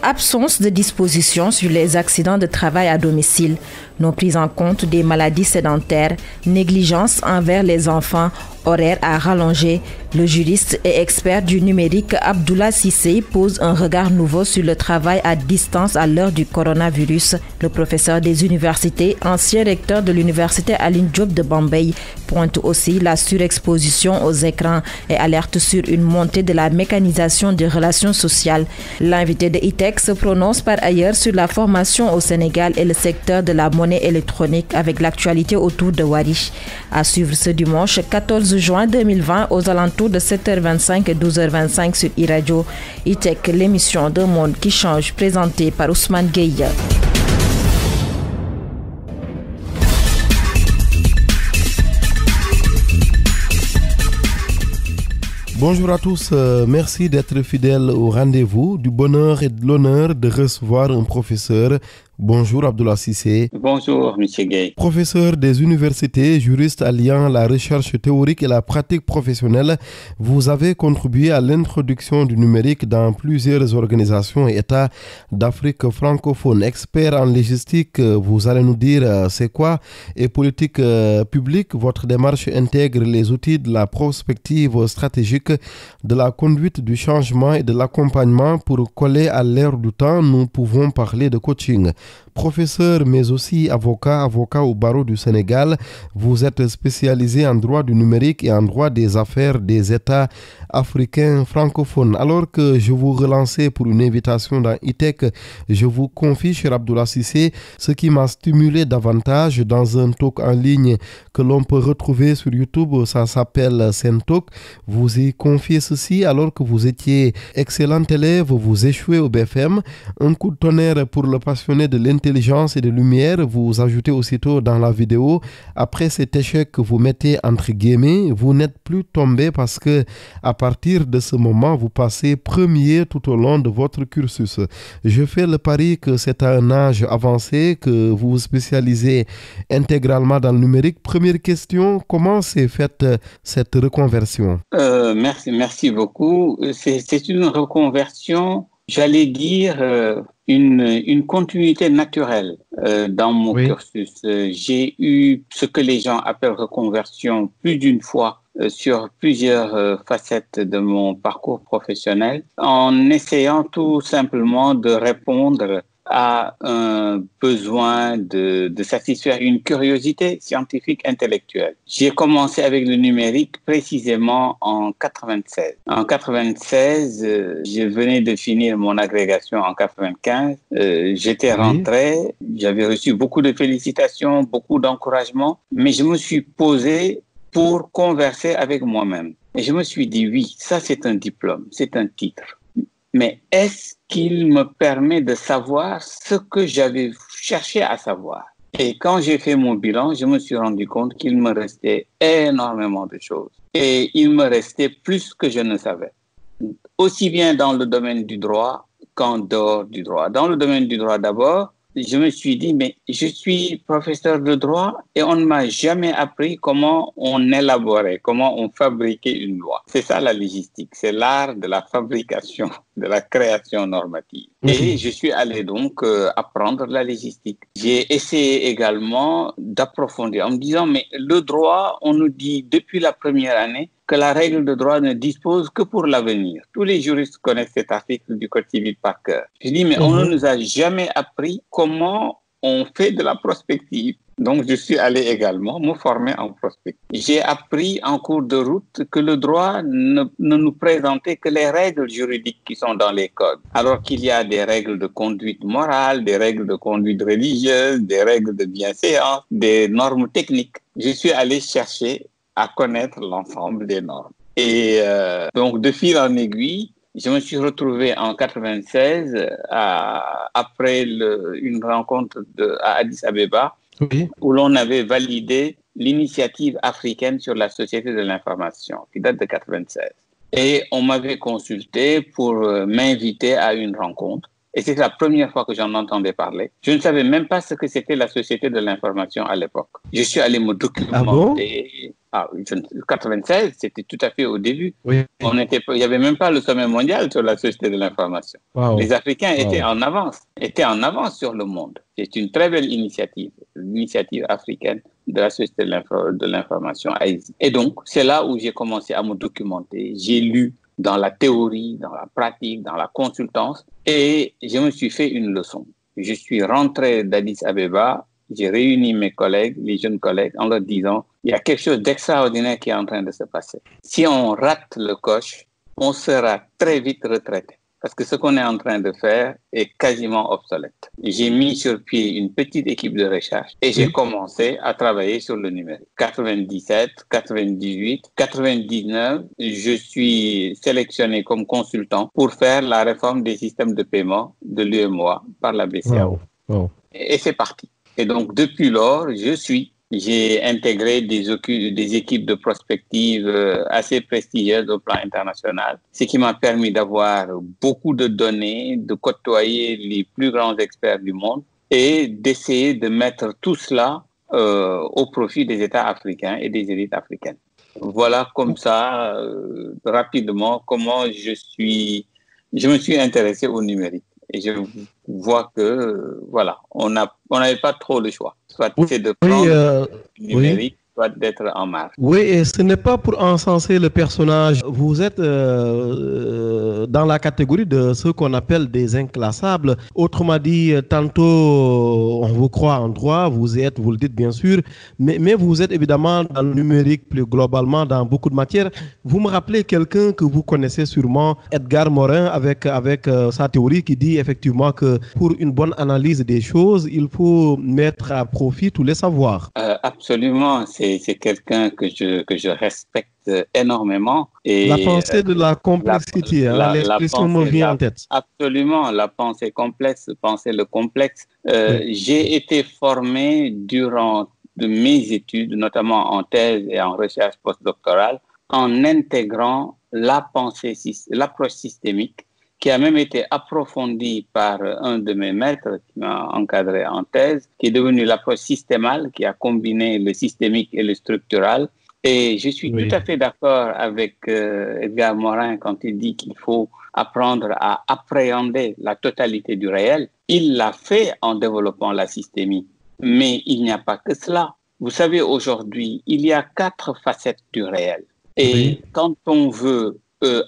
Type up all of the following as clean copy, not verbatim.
Absence de dispositions sur les accidents de travail à domicile, non prise en compte des maladies sédentaires, négligence envers les enfants, horaires à rallonger. Le juriste et expert du numérique Abdoulaye Cissé pose un regard nouveau sur le travail à distance à l'heure du coronavirus. Le professeur des universités, ancien recteur de l'université Alioune Diop de Bambey, pointe aussi la surexposition aux écrans et alerte sur une montée de la mécanisation des relations sociales. L'invité de ITEC se prononce par ailleurs sur la formation au Sénégal et le secteur de la monnaie électronique avec l'actualité autour de Wari. À suivre ce dimanche 14 juin 2020 aux alentours de 7h25 et 12h25 sur iRadio. ITEC, l'émission d'un monde qui change, présentée par Ousmane Gueye. Bonjour à tous, merci d'être fidèles au rendez-vous. Du bonheur et de l'honneur de recevoir un professeur. Bonjour Abdoulaye Cissé. Bonjour M. Gueye. Professeur des universités, juriste alliant la recherche théorique et la pratique professionnelle, vous avez contribué à l'introduction du numérique dans plusieurs organisations et États d'Afrique francophone. Expert en logistique, vous allez nous dire c'est quoi, et politique publique, votre démarche intègre les outils de la prospective stratégique, de la conduite du changement et de l'accompagnement pour coller à l'ère du temps. Nous pouvons parler de coaching. Professeur, mais aussi avocat au barreau du Sénégal, vous êtes spécialisé en droit du numérique et en droit des affaires des États africains francophones. Alors que je vous relançais pour une invitation dans ITEC, je vous confie, cher Abdoulaye Cissé, ce qui m'a stimulé davantage dans un talk en ligne que l'on peut retrouver sur YouTube. Ça s'appelle Sentalk. Vous y confiez ceci alors que vous étiez excellent élève, vous échouez au BFM. Un coup de tonnerre pour le passionné de l'intelligence et de lumière, vous ajoutez aussitôt dans la vidéo, après cet échec que vous mettez entre guillemets, vous n'êtes plus tombé parce que à partir de ce moment, vous passez premier tout au long de votre cursus. Je fais le pari que c'est à un âge avancé que vous vous spécialisez intégralement dans le numérique. Première question, comment s'est faite cette reconversion? Merci beaucoup. C'est une reconversion, j'allais dire, une continuité naturelle dans mon cursus. J'ai eu ce que les gens appellent reconversion plus d'une fois sur plusieurs facettes de mon parcours professionnel, en essayant tout simplement de répondre à un besoin de satisfaire une curiosité scientifique intellectuelle. J'ai commencé avec le numérique précisément en 96. En 96, je venais de finir mon agrégation en 95. J'étais rentré, j'avais reçu beaucoup de félicitations, beaucoup d'encouragements, mais je me suis posé pour converser avec moi-même. Et je me suis dit, oui, ça c'est un diplôme, c'est un titre. Mais est-ce qu'il me permet de savoir ce que j'avais cherché à savoir? Et quand j'ai fait mon bilan, je me suis rendu compte qu'il me restait énormément de choses. Et il me restait plus que je ne savais. Aussi bien dans le domaine du droit qu'en dehors du droit. Dans le domaine du droit d'abord, je me suis dit, mais je suis professeur de droit et on ne m'a jamais appris comment on élaborait, comment on fabriquait une loi. C'est ça la logistique, c'est l'art de la fabrication, de la création normative. Et je suis allé donc apprendre la logistique. J'ai essayé également d'approfondir en me disant, mais le droit, on nous dit depuis la première année que la règle de droit ne dispose que pour l'avenir. Tous les juristes connaissent cet article du Code civil par cœur. Je dis, mais on ne nous a jamais appris comment on fait de la prospective. Donc, je suis allé également me former en prospective. J'ai appris en cours de route que le droit ne nous présentait que les règles juridiques qui sont dans les codes, alors qu'il y a des règles de conduite morale, des règles de conduite religieuse, des règles de bienséance, des normes techniques. Je suis allé chercher à connaître l'ensemble des normes. Et donc, de fil en aiguille, je me suis retrouvé en 96, après une rencontre à Addis Abeba, où l'on avait validé l'initiative africaine sur la société de l'information, qui date de 96. Et on m'avait consulté pour m'inviter à une rencontre. Et c'était la première fois que j'en entendais parler. Je ne savais même pas ce que c'était la société de l'information à l'époque. Je suis allé me documenter. 96, c'était tout à fait au début. Oui. Il n'y avait même pas le sommet mondial sur la société de l'information. Wow. Les Africains étaient en avance sur le monde. C'est une très belle initiative, l'initiative africaine de la société de l'information. Et donc, c'est là où j'ai commencé à me documenter. J'ai lu dans la théorie, dans la pratique, dans la consultance, et je me suis fait une leçon. Je suis rentré d'Addis Abeba, j'ai réuni mes collègues, les jeunes collègues, en leur disant il y a quelque chose d'extraordinaire qui est en train de se passer. Si on rate le coche, on sera très vite retraité. Parce que ce qu'on est en train de faire est quasiment obsolète. J'ai mis sur pied une petite équipe de recherche et j'ai commencé à travailler sur le numérique. 97, 98, 99, je suis sélectionné comme consultant pour faire la réforme des systèmes de paiement de l'UEMOA par la BCEAO. Wow. Et c'est parti. Et donc, depuis lors, j'ai intégré des équipes de prospective assez prestigieuses au plan international, ce qui m'a permis d'avoir beaucoup de données, de côtoyer les plus grands experts du monde et d'essayer de mettre tout cela au profit des États africains et des élites africaines. Voilà comme ça, rapidement, comment je me suis intéressé au numérique. Et je vois que, voilà, on n'avait pas trop le choix. Soit c'est de prendre le numérique, soit d'être en marge. Oui, et ce n'est pas pour encenser le personnage. Vous êtes dans la catégorie de ceux qu'on appelle des inclassables. Autrement dit, tantôt on vous croit en droit, vous le dites bien sûr, mais vous êtes évidemment dans le numérique plus globalement, dans beaucoup de matières. Vous me rappelez quelqu'un que vous connaissez sûrement, Edgar Morin, avec sa théorie qui dit effectivement que pour une bonne analyse des choses, il faut mettre à profit tous les savoirs. Absolument, c'est quelqu'un que je respecte énormément. Et la pensée de la complexité, l'expression me vient en tête. Absolument, la pensée complexe, penser le complexe. J'ai été formé durant mes études, notamment en thèse et en recherche postdoctorale, en intégrant l'approche systémique, qui a même été approfondie par un de mes maîtres qui m'a encadré en thèse, qui est devenu l'approche systémale, qui a combiné le systémique et le structural. Et je suis tout à fait d'accord avec Edgar Morin quand il dit qu'il faut apprendre à appréhender la totalité du réel. Il l'a fait en développant la systémie. Mais il n'y a pas que cela. Vous savez, aujourd'hui, il y a 4 facettes du réel. Et quand on veut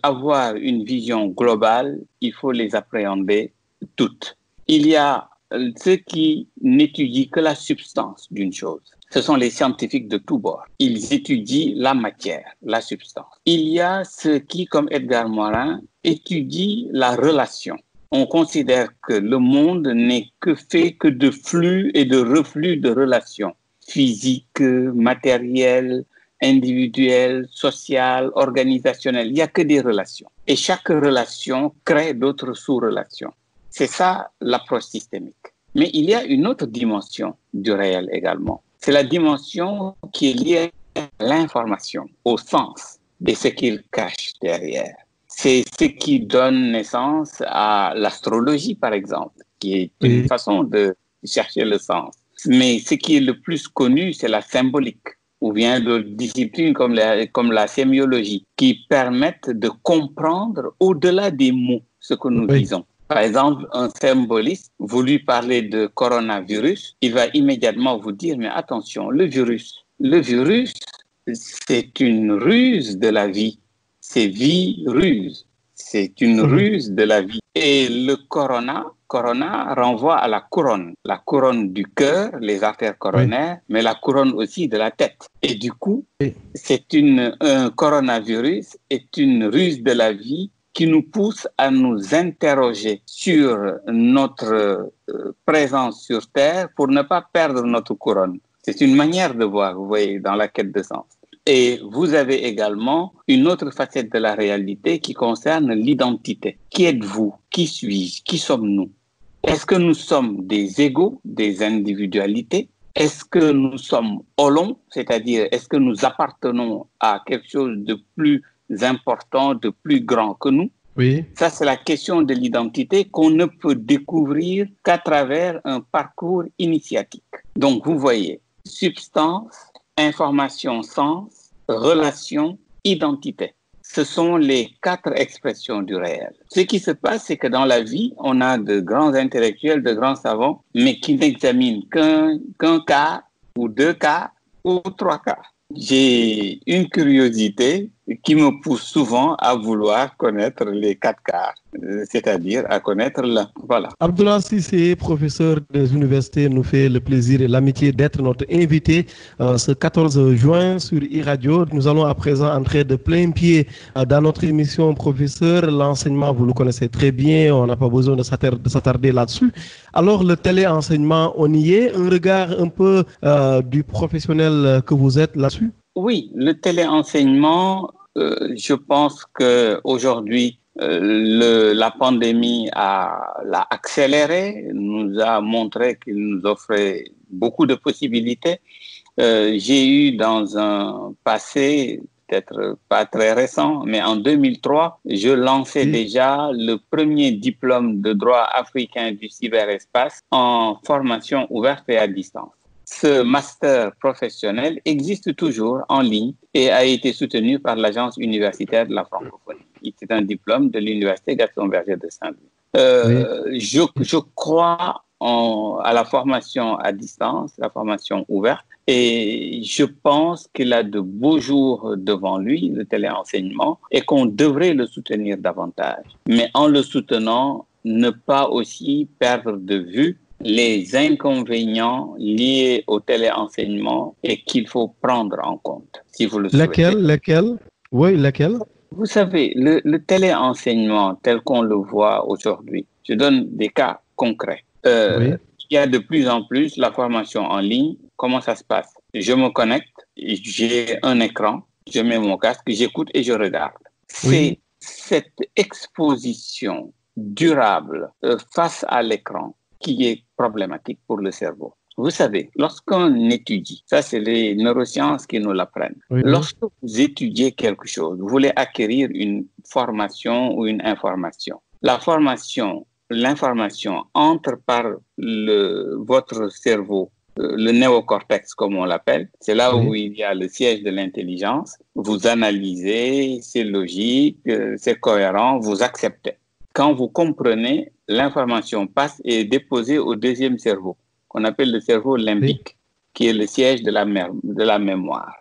avoir une vision globale, il faut les appréhender toutes. Il y a ceux qui n'étudient que la substance d'une chose. Ce sont les scientifiques de tous bords. Ils étudient la matière, la substance. Il y a ceux qui, comme Edgar Morin, étudient la relation. On considère que le monde n'est fait que de flux et de reflux de relations physiques, matérielles, individuelles, sociales, organisationnelles. Il n'y a que des relations. Et chaque relation crée d'autres sous-relations. C'est ça l'approche systémique. Mais il y a une autre dimension du réel également. C'est la dimension qui est liée à l'information, au sens de ce qu'il cache derrière. C'est ce qui donne naissance à l'astrologie, par exemple, qui est une façon de chercher le sens. Mais ce qui est le plus connu, c'est la symbolique, ou bien de disciplines comme la sémiologie, qui permettent de comprendre au-delà des mots ce que nous disons. Par exemple, un symboliste, vous lui parlez de coronavirus, il va immédiatement vous dire, mais attention, le virus, c'est une ruse de la vie. C'est vie-ruse. C'est une ruse de la vie. Et le corona renvoie à la couronne du cœur, les artères coronaires, mais la couronne aussi de la tête. Et du coup, un coronavirus est une ruse de la vie qui nous pousse à nous interroger sur notre présence sur Terre pour ne pas perdre notre couronne. C'est une manière de voir, vous voyez, dans la quête de sens. Et vous avez également une autre facette de la réalité qui concerne l'identité. Qui êtes-vous? Qui suis-je? Qui sommes-nous? Est-ce que nous sommes des égos, des individualités? Est-ce que nous sommes holons, c'est-à-dire est-ce que nous appartenons à quelque chose de plus important, de plus grand que nous? Oui. Ça, c'est la question de l'identité qu'on ne peut découvrir qu'à travers un parcours initiatique. Donc, vous voyez, substance, information, sens, relation, identité. Ce sont les 4 expressions du réel. Ce qui se passe, c'est que dans la vie, on a de grands intellectuels, de grands savants, mais qui n'examinent qu'un cas ou 2 cas ou 3 cas. J'ai une curiosité qui me pousse souvent à vouloir connaître les 4 cas, c'est-à-dire à connaître l'un. Voilà. Abdoulaye Cissé, professeur des universités, nous fait le plaisir et l'amitié d'être notre invité ce 14 juin sur e-Radio. Nous allons à présent entrer de plein pied dans notre émission. Professeur, l'enseignement, vous le connaissez très bien, on n'a pas besoin de s'attarder là-dessus. Alors, le téléenseignement, on y est. Un regard un peu du professionnel que vous êtes là-dessus? Oui, le téléenseignement, je pense qu'aujourd'hui, la pandémie l'a accéléré, nous a montré qu'il nous offrait beaucoup de possibilités. J'ai eu dans un passé, peut-être pas très récent, mais en 2003, je lançais déjà le premier diplôme de droit africain du cyberespace en formation ouverte et à distance. Ce master professionnel existe toujours en ligne et a été soutenu par l'Agence universitaire de la francophonie. C'est un diplôme de l'Université Gaston Berger de Saint-Louis. Je crois à la formation à distance, la formation ouverte, et je pense qu'il a de beaux jours devant lui, le téléenseignement, et qu'on devrait le soutenir davantage. Mais en le soutenant, ne pas aussi perdre de vue les inconvénients liés au téléenseignement et qu'il faut prendre en compte, si vous le souhaitez. Lesquels? Oui, lesquels? Vous savez, le téléenseignement tel qu'on le voit aujourd'hui, je donne des cas concrets. Il y a de plus en plus la formation en ligne. Comment ça se passe? Je me connecte, j'ai un écran, je mets mon casque, j'écoute et je regarde. C'est cette exposition durable face à l'écran qui est problématique pour le cerveau. Vous savez, lorsqu'on étudie, ça c'est les neurosciences qui nous l'apprennent, lorsque vous étudiez quelque chose, vous voulez acquérir une formation ou une information, l'information entre par votre cerveau, le néocortex comme on l'appelle, c'est là où il y a le siège de l'intelligence, vous analysez, c'est logique, c'est cohérent, vous acceptez. Quand vous comprenez, l'information passe et est déposée au deuxième cerveau, qu'on appelle le cerveau limbique, qui est le siège de la mémoire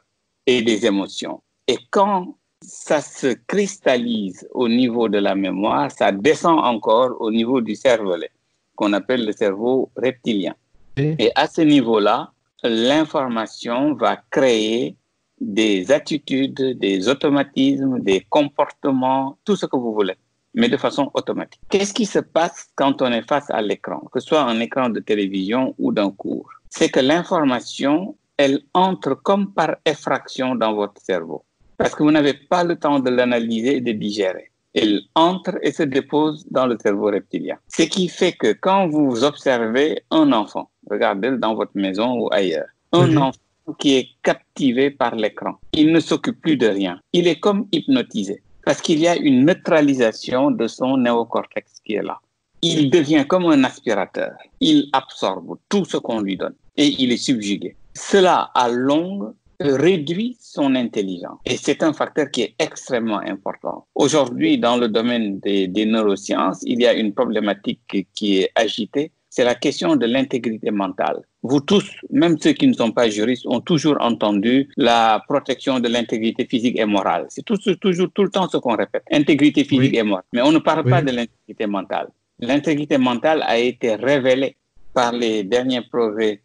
et des émotions. Et quand ça se cristallise au niveau de la mémoire, ça descend encore au niveau du cervelet, qu'on appelle le cerveau reptilien. Et à ce niveau-là, l'information va créer des attitudes, des automatismes, des comportements, tout ce que vous voulez, mais de façon automatique. Qu'est-ce qui se passe quand on est face à l'écran, que ce soit un écran de télévision ou d'un cours? C'est que l'information, elle entre comme par effraction dans votre cerveau, parce que vous n'avez pas le temps de l'analyser et de digérer. Elle entre et se dépose dans le cerveau reptilien. Ce qui fait que quand vous observez un enfant, regardez-le dans votre maison ou ailleurs, un enfant qui est captivé par l'écran, il ne s'occupe plus de rien. Il est comme hypnotisé. Parce qu'il y a une neutralisation de son néocortex qui est là. Il devient comme un aspirateur. Il absorbe tout ce qu'on lui donne et il est subjugué. Cela, à longue, réduit son intelligence. Et c'est un facteur qui est extrêmement important. Aujourd'hui, dans le domaine des neurosciences, il y a une problématique qui est agitée. C'est la question de l'intégrité mentale. Vous tous, même ceux qui ne sont pas juristes, ont toujours entendu la protection de l'intégrité physique et morale. C'est toujours tout le temps ce qu'on répète. Intégrité physique et morale. Mais on ne parle pas de l'intégrité mentale. L'intégrité mentale a été révélée par les derniers progrès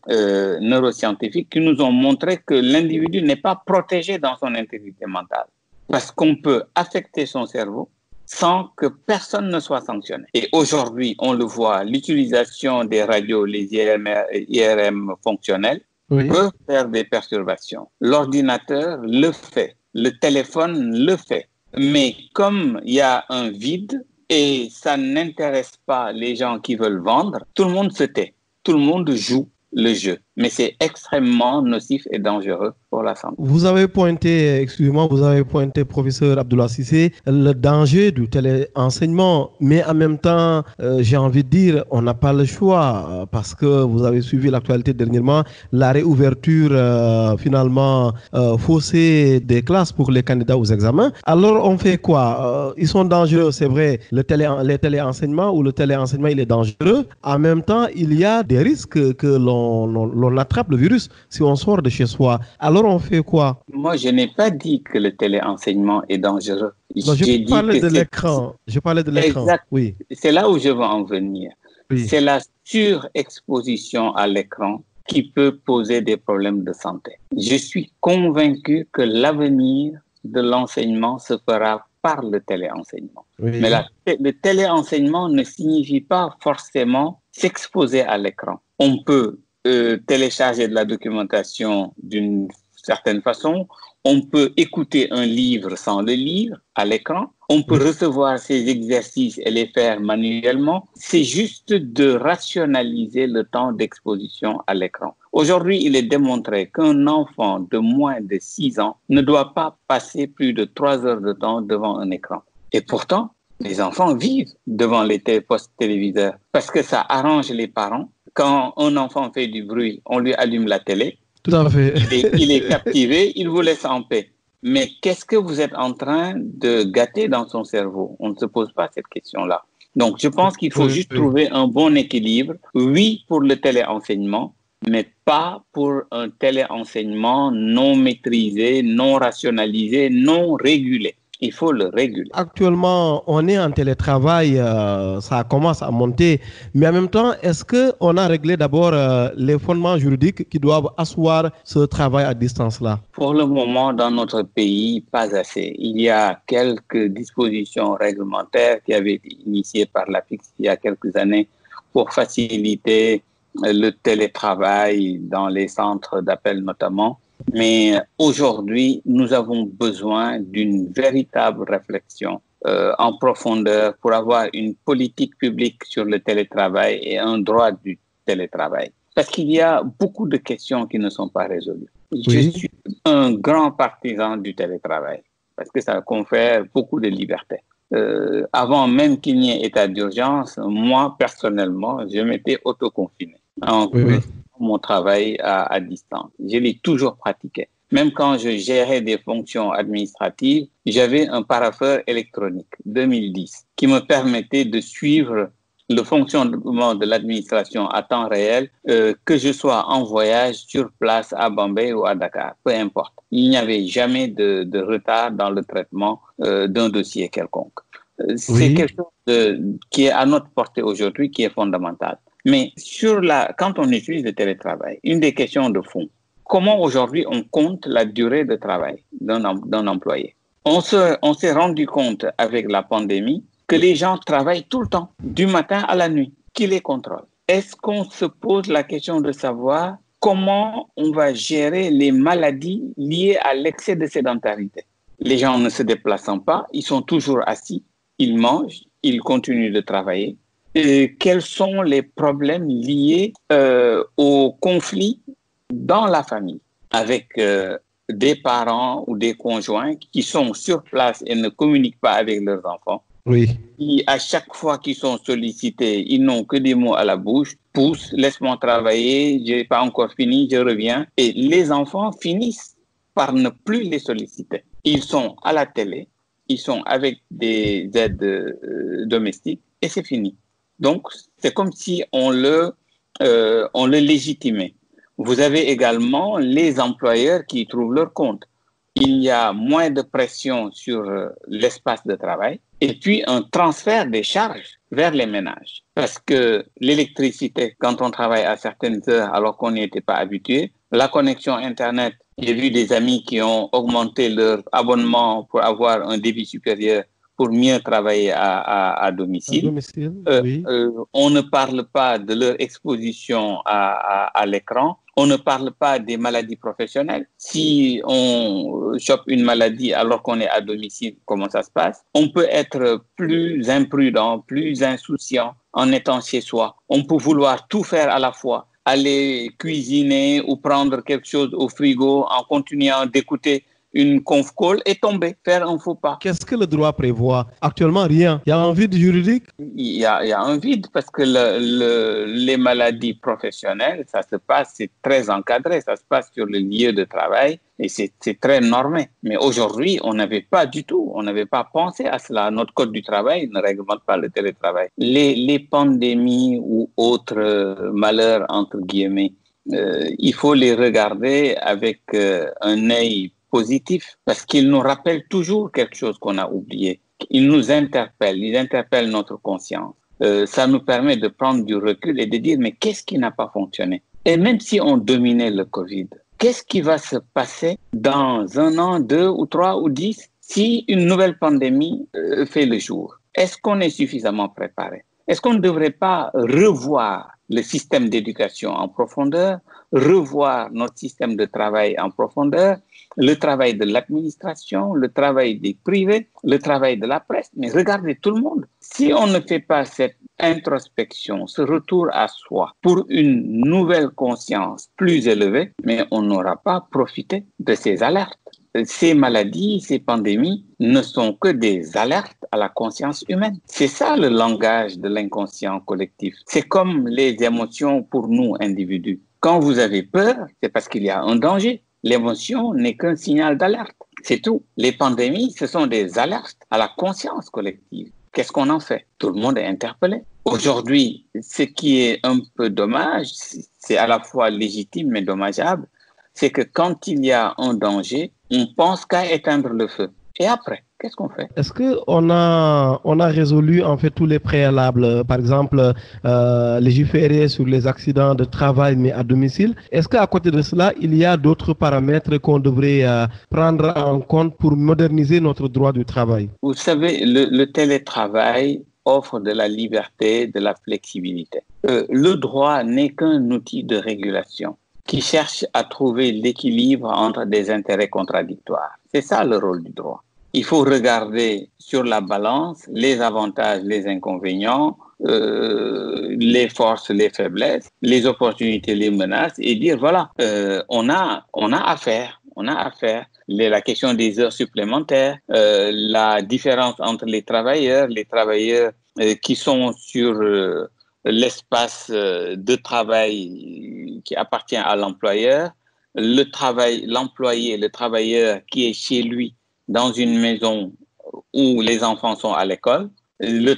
neuroscientifiques qui nous ont montré que l'individu n'est pas protégé dans son intégrité mentale. Parce qu'on peut affecter son cerveau sans que personne ne soit sanctionné. Et aujourd'hui, on le voit, l'utilisation des radios, les IRM fonctionnels, peuvent faire des perturbations. L'ordinateur le fait, le téléphone le fait. Mais comme il y a un vide et ça n'intéresse pas les gens qui veulent vendre, tout le monde se tait, tout le monde joue le jeu. mais c'est extrêmement nocif et dangereux pour la santé. Vous avez pointé, professeur Abdoulaye Cissé, le danger du téléenseignement, mais en même temps, j'ai envie de dire, on n'a pas le choix, parce que vous avez suivi l'actualité dernièrement, la réouverture finalement faussée des classes pour les candidats aux examens. Alors on fait quoi? Ils sont dangereux, c'est vrai, les téléenseignements ou le téléenseignement, il est dangereux. En même temps, il y a des risques que l'on attrape le virus si on sort de chez soi. Alors on fait quoi? Moi, je n'ai pas dit que le téléenseignement est dangereux. Non, je parlais de l'écran. Je parlais de l'écran. Exact. Oui. C'est là où je veux en venir. Oui. C'est la surexposition à l'écran qui peut poser des problèmes de santé. Je suis convaincu que l'avenir de l'enseignement se fera par le téléenseignement. Oui. Mais le téléenseignement ne signifie pas forcément s'exposer à l'écran. On peut télécharger de la documentation d'une certaine façon, on peut écouter un livre sans le lire à l'écran, on peut recevoir ces exercices et les faire manuellement. C'est juste de rationaliser le temps d'exposition à l'écran. Aujourd'hui, il est démontré qu'un enfant de moins de 6 ans ne doit pas passer plus de 3 heures de temps devant un écran. Et pourtant, les enfants vivent devant les postes téléviseurs parce que ça arrange les parents. Quand un enfant fait du bruit, on lui allume la télé. Tout à fait. Il est captivé, il vous laisse en paix. Mais qu'est-ce que vous êtes en train de gâter dans son cerveau? On ne se pose pas cette question-là. Donc, je pense qu'il faut juste trouver un bon équilibre. Oui, pour le téléenseignement, mais pas pour un téléenseignement non maîtrisé, non rationalisé, non régulé. Il faut le réguler. Actuellement, on est en télétravail, ça commence à monter. Mais en même temps, est-ce qu'on a réglé d'abord les fondements juridiques qui doivent asseoir ce travail à distance-là? Pour le moment, dans notre pays, pas assez. Il y a quelques dispositions réglementaires qui avaient été initiées par l'APIX il y a quelques années pour faciliter le télétravail dans les centres d'appel notamment. Mais aujourd'hui, nous avons besoin d'une véritable réflexion en profondeur pour avoir une politique publique sur le télétravail et un droit du télétravail. Parce qu'il y a beaucoup de questions qui ne sont pas résolues. Oui. Je suis un grand partisan du télétravail parce que ça confère beaucoup de liberté. Avant même qu'il n'y ait état d'urgence, moi, personnellement, je m'étais autoconfiné. Mon travail à distance. Je l'ai toujours pratiqué. Même quand je gérais des fonctions administratives, j'avais un parapheur électronique 2010 qui me permettait de suivre le fonctionnement de l'administration à temps réel, que je sois en voyage sur place à Bombay ou à Dakar, peu importe. Il n'y avait jamais de retard dans le traitement d'un dossier quelconque. C'est quelque chose qui est à notre portée aujourd'hui, qui est fondamental. Mais quand on utilise le télétravail, une des questions de fond, comment aujourd'hui on compte la durée de travail d'un employé? On s'est rendu compte avec la pandémie que les gens travaillent tout le temps, du matin à la nuit. Qui les contrôle? Est-ce qu'on se pose la question de savoir comment on va gérer les maladies liées à l'excès de sédentarité? Les gens ne se déplaçant pas, ils sont toujours assis, ils mangent, ils continuent de travailler. Quels sont les problèmes liés aux conflits dans la famille avec des parents ou des conjoints qui sont sur place et ne communiquent pas avec leurs enfants. Oui. Qui, à chaque fois qu'ils sont sollicités, ils n'ont que des mots à la bouche, pousse, laisse-moi travailler, je n'ai pas encore fini, je reviens. Et les enfants finissent par ne plus les solliciter. Ils sont à la télé, ils sont avec des aides domestiques et c'est fini. Donc, c'est comme si on le légitimait. Vous avez également les employeurs qui trouvent leur compte. Il y a moins de pression sur l'espace de travail et puis un transfert des charges vers les ménages. Parce que l'électricité, quand on travaille à certaines heures alors qu'on n'y était pas habitué, la connexion Internet, j'ai vu des amis qui ont augmenté leur abonnement pour avoir un débit supérieur pour mieux travailler à domicile. Oui. On ne parle pas de leur exposition à l'écran. On ne parle pas des maladies professionnelles. Si on chope une maladie alors qu'on est à domicile, comment ça se passe? On peut être plus imprudent, plus insouciant en étant chez soi. On peut vouloir tout faire à la fois. aller cuisiner ou prendre quelque chose au frigo en continuant d'écouter une conf call et tomber, faire un faux pas. Qu'est-ce que le droit prévoit? Actuellement, rien. Il y a un vide juridique? Il y a un vide parce que les maladies professionnelles, ça se passe, c'est très encadré, ça se passe sur le lieu de travail et c'est très normé. Mais aujourd'hui, on n'avait pas du tout, on n'avait pas pensé à cela. Notre code du travail ne réglemente pas le télétravail. Les pandémies ou autres malheurs, entre guillemets, il faut les regarder avec un œil positif parce qu'ils nous rappellent toujours quelque chose qu'on a oublié. Ils nous interpellent, ils interpellent notre conscience. Ça nous permet de prendre du recul et de dire mais qu'est-ce qui n'a pas fonctionné? Et même si on dominait le Covid, qu'est-ce qui va se passer dans 1 an, 2 ou 3 ou 10 si une nouvelle pandémie fait le jour? Est-ce qu'on est suffisamment préparé? Est-ce qu'on ne devrait pas revoir le système d'éducation en profondeur, revoir notre système de travail en profondeur, le travail de l'administration, le travail des privés, le travail de la presse, mais regardez tout le monde. Si on ne fait pas cette introspection, ce retour à soi pour une nouvelle conscience plus élevée, mais on n'aura pas profité de ces alertes. Ces maladies, ces pandémies ne sont que des alertes à la conscience humaine. C'est ça le langage de l'inconscient collectif. C'est comme les émotions pour nous, individus. Quand vous avez peur, c'est parce qu'il y a un danger. L'émotion n'est qu'un signal d'alerte. C'est tout. Les pandémies, ce sont des alertes à la conscience collective. Qu'est-ce qu'on en fait? Tout le monde est interpellé. Aujourd'hui, ce qui est un peu dommage, c'est à la fois légitime mais dommageable, c'est que quand il y a un danger, on pense qu'à éteindre le feu. Et après, qu'est-ce qu'on fait? Est-ce qu'on a résolu en fait tous les préalables, par exemple légiférer sur les accidents de travail mais à domicile? Est-ce qu'à côté de cela, il y a d'autres paramètres qu'on devrait prendre en compte pour moderniser notre droit du travail? Vous savez, le télétravail offre de la liberté, de la flexibilité. Le droit n'est qu'un outil de régulation qui cherche à trouver l'équilibre entre des intérêts contradictoires. C'est ça le rôle du droit. Il faut regarder sur la balance les avantages, les inconvénients, les forces, les faiblesses, les opportunités, les menaces et dire voilà, on a affaire. La question des heures supplémentaires, la différence entre les travailleurs qui sont sur l'espace de travail qui appartient à l'employeur, l'employé, le travailleur qui est chez lui dans une maison où les enfants sont à l'école, le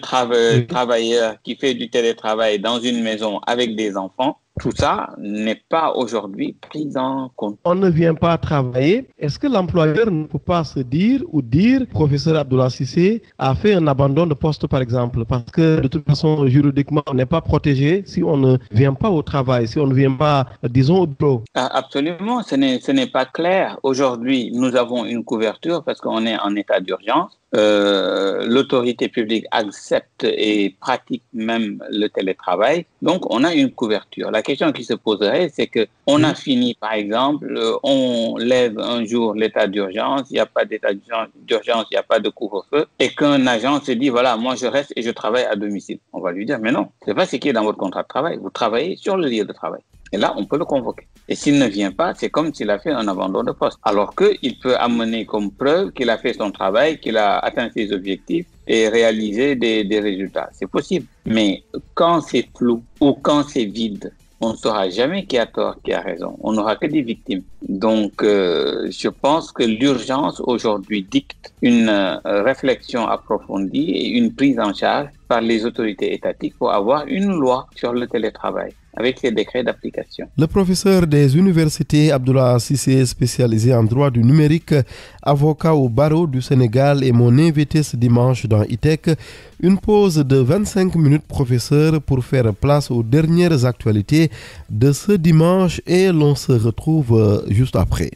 travailleur qui fait du télétravail dans une maison avec des enfants. Tout ça n'est pas aujourd'hui pris en compte. On ne vient pas travailler. Est-ce que l'employeur ne peut pas se dire professeur Abdoulaye Cissé a fait un abandon de poste par exemple, parce que de toute façon juridiquement on n'est pas protégé si on ne vient pas au travail, si on ne vient pas, disons, au bureau? Absolument, ce n'est pas clair. Aujourd'hui, nous avons une couverture parce qu'on est en état d'urgence. L'autorité publique accepte et pratique même le télétravail. Donc, on a une couverture. La question qui se poserait, c'est que on a fini, par exemple, on lève un jour l'état d'urgence, il n'y a pas d'état d'urgence, il n'y a pas de couvre-feu, et qu'un agent se dit, voilà, moi je reste et je travaille à domicile. On va lui dire, mais non, c'est pas ce qui est dans votre contrat de travail. Vous travaillez sur le lieu de travail. Et là, on peut le convoquer. Et s'il ne vient pas, c'est comme s'il a fait un abandon de poste. Alors qu'il peut amener comme preuve qu'il a fait son travail, qu'il a atteint ses objectifs et réalisé des résultats. C'est possible. Mais quand c'est flou ou quand c'est vide, on ne saura jamais qui a tort, qui a raison. On n'aura que des victimes. Donc, je pense que l'urgence aujourd'hui dicte une réflexion approfondie et une prise en charge par les autorités étatiques pour avoir une loi sur le télétravail avec les décrets d'application. Le professeur des universités Abdoulaye Cissé, spécialisé en droit du numérique, avocat au barreau du Sénégal, est mon invité ce dimanche dans ITEC. Une pause de 25 minutes, professeur, pour faire place aux dernières actualités de ce dimanche et l'on se retrouve juste après.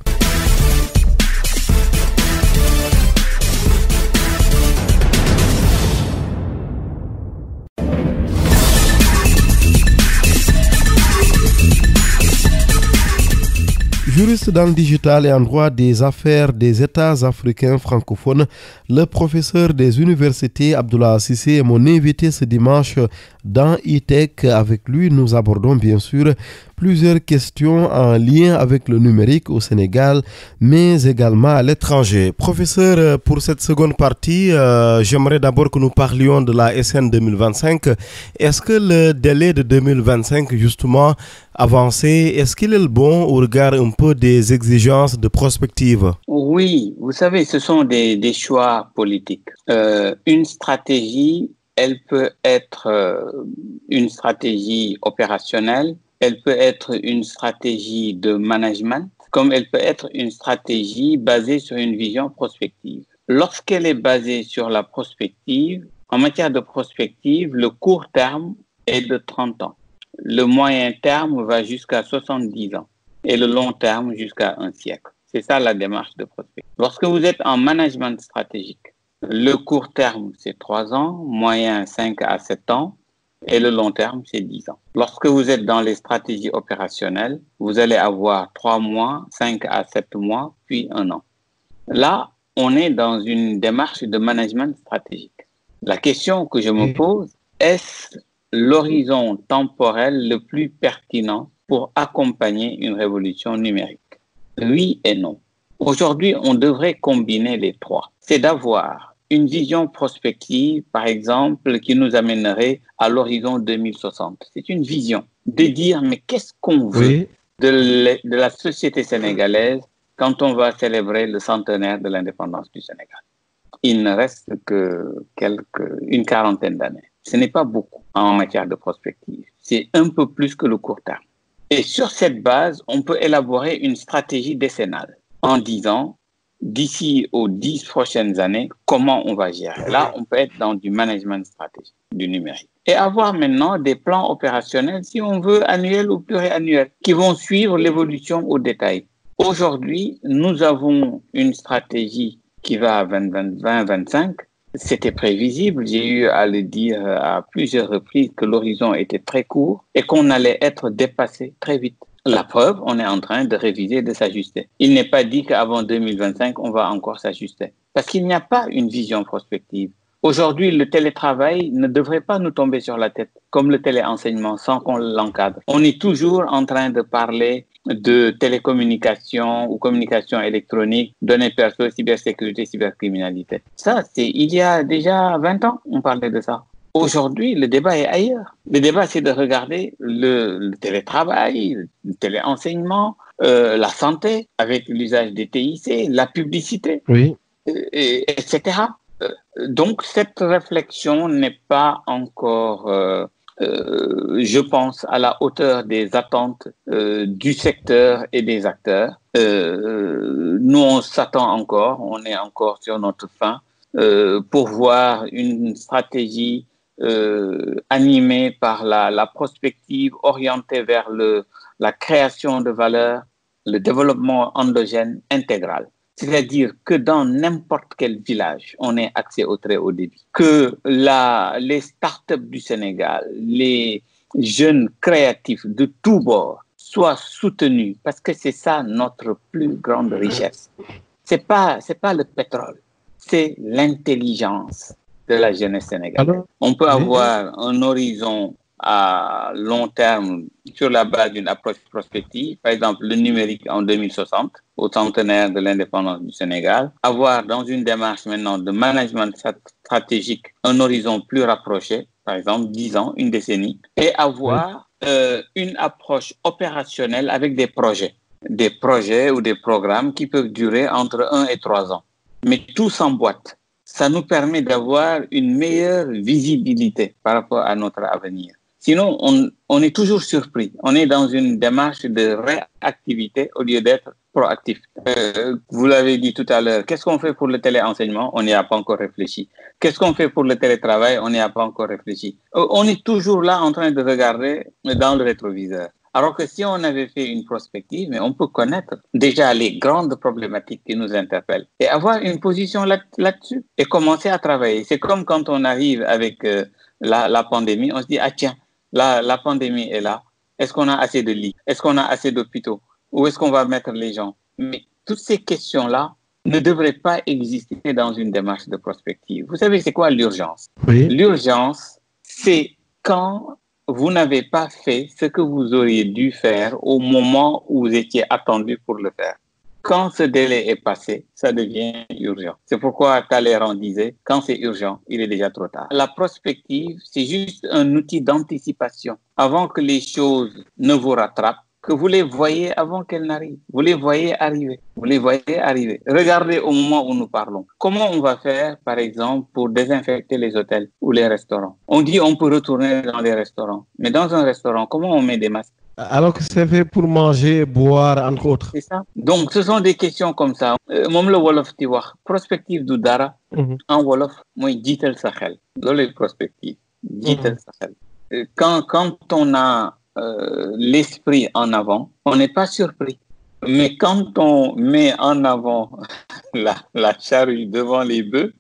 Juriste dans le digital et en droit des affaires des États africains francophones, le professeur des universités Abdoulaye Cissé est mon invité ce dimanche dans ITEC. Avec lui, nous abordons bien sûr plusieurs questions en lien avec le numérique au Sénégal, mais également à l'étranger. Professeur, pour cette seconde partie, j'aimerais d'abord que nous parlions de la SN 2025. Est-ce que le délai de 2025, justement, avancé, est-ce qu'il est le bon au regard un peu des exigences de prospective? Oui, vous savez, ce sont des choix politiques. Une stratégie, elle peut être une stratégie opérationnelle, elle peut être une stratégie de management, comme elle peut être une stratégie basée sur une vision prospective. Lorsqu'elle est basée sur la prospective, en matière de prospective, le court terme est de 30 ans. Le moyen terme va jusqu'à 70 ans et le long terme jusqu'à un siècle. C'est ça la démarche de prospective. Lorsque vous êtes en management stratégique, le court terme, c'est 3 ans, moyen 5 à 7 ans, et le long terme, c'est 10 ans. Lorsque vous êtes dans les stratégies opérationnelles, vous allez avoir 3 mois, 5 à 7 mois, puis 1 an. Là, on est dans une démarche de management stratégique. La question que je me pose, est-ce l'horizon temporel le plus pertinent pour accompagner une révolution numérique? Oui et non. Aujourd'hui, on devrait combiner les trois. C'est d'avoir une vision prospective, par exemple, qui nous amènerait à l'horizon 2060. C'est une vision de dire, mais qu'est-ce qu'on veut de la société sénégalaise quand on va célébrer le centenaire de l'indépendance du Sénégal? Il ne reste que une quarantaine d'années. Ce n'est pas beaucoup en matière de prospective. C'est un peu plus que le court terme. Et sur cette base, on peut élaborer une stratégie décennale en disant, d'ici aux 10 prochaines années, comment on va gérer. Là, on peut être dans du management stratégique, du numérique. Et avoir maintenant des plans opérationnels, si on veut, annuels ou pluriannuels, qui vont suivre l'évolution au détail. Aujourd'hui, nous avons une stratégie qui va à 2025. C'était prévisible. J'ai eu à le dire à plusieurs reprises que l'horizon était très court et qu'on allait être dépassé très vite. La preuve, on est en train de réviser, de s'ajuster. Il n'est pas dit qu'avant 2025, on va encore s'ajuster. Parce qu'il n'y a pas une vision prospective. Aujourd'hui, le télétravail ne devrait pas nous tomber sur la tête, comme le téléenseignement, sans qu'on l'encadre. On est toujours en train de parler de télécommunication ou communication électronique, données perso, cybersécurité, cybercriminalité. Ça, c'est il y a déjà 20 ans, on parlait de ça. Aujourd'hui, le débat est ailleurs. Le débat, c'est de regarder le télétravail, le téléenseignement, la santé avec l'usage des TIC, la publicité, etc. Donc, cette réflexion n'est pas encore, je pense, à la hauteur des attentes du secteur et des acteurs. Nous, on s'attend encore, on est encore sur notre faim pour voir une stratégie animée par la prospective orientée vers la création de valeur, le développement endogène intégral. C'est-à-dire que dans n'importe quel village, on ait accès au très haut débit. Que les startups du Sénégal, les jeunes créatifs de tous bords soient soutenus, parce que c'est ça notre plus grande richesse. C'est pas le pétrole, c'est l'intelligence de la jeunesse sénégalaise. On peut avoir un horizon à long terme sur la base d'une approche prospective, par exemple le numérique en 2060, au centenaire de l'indépendance du Sénégal, avoir dans une démarche maintenant de management stratégique un horizon plus rapproché, par exemple 10 ans, une décennie, et avoir une approche opérationnelle avec des projets ou des programmes qui peuvent durer entre 1 et 3 ans, mais tout s'emboîte. Ça nous permet d'avoir une meilleure visibilité par rapport à notre avenir. Sinon, on est toujours surpris. On est dans une démarche de réactivité au lieu d'être proactif. Vous l'avez dit tout à l'heure, qu'est-ce qu'on fait pour le téléenseignement? On n'y a pas encore réfléchi. Qu'est-ce qu'on fait pour le télétravail? On n'y a pas encore réfléchi. On est toujours là en train de regarder dans le rétroviseur. Alors que si on avait fait une prospective, mais on peut connaître déjà les grandes problématiques qui nous interpellent et avoir une position là-dessus et commencer à travailler. C'est comme quand on arrive avec la pandémie, on se dit, ah tiens, la pandémie est là. Est-ce qu'on a assez de lits? Est-ce qu'on a assez d'hôpitaux? Où est-ce qu'on va mettre les gens? Mais toutes ces questions-là ne devraient pas exister dans une démarche de prospective. Vous savez, c'est quoi l'urgence? L'urgence, c'est quand vous n'avez pas fait ce que vous auriez dû faire au moment où vous étiez attendu pour le faire. Quand ce délai est passé, ça devient urgent. C'est pourquoi Talleyrand disait, quand c'est urgent, il est déjà trop tard. La prospective, c'est juste un outil d'anticipation. Avant que les choses ne vous rattrapent, que vous les voyez avant qu'elles n'arrivent. Vous les voyez arriver. Vous les voyez arriver. Regardez au moment où nous parlons. Comment on va faire, par exemple, pour désinfecter les hôtels ou les restaurants? On dit on peut retourner dans les restaurants. Mais dans un restaurant, comment on met des masques? Alors que c'est fait pour manger, boire, entre autres. C'est ça. Donc, ce sont des questions comme ça. Moom la wolof di wax prospective du dara. En wolof mooy jiital sa xel. Loolu lay prospective. Jiital sa xel. Quand on a l'esprit en avant, on n'est pas surpris. Mais quand on met en avant la charrue devant les bœufs,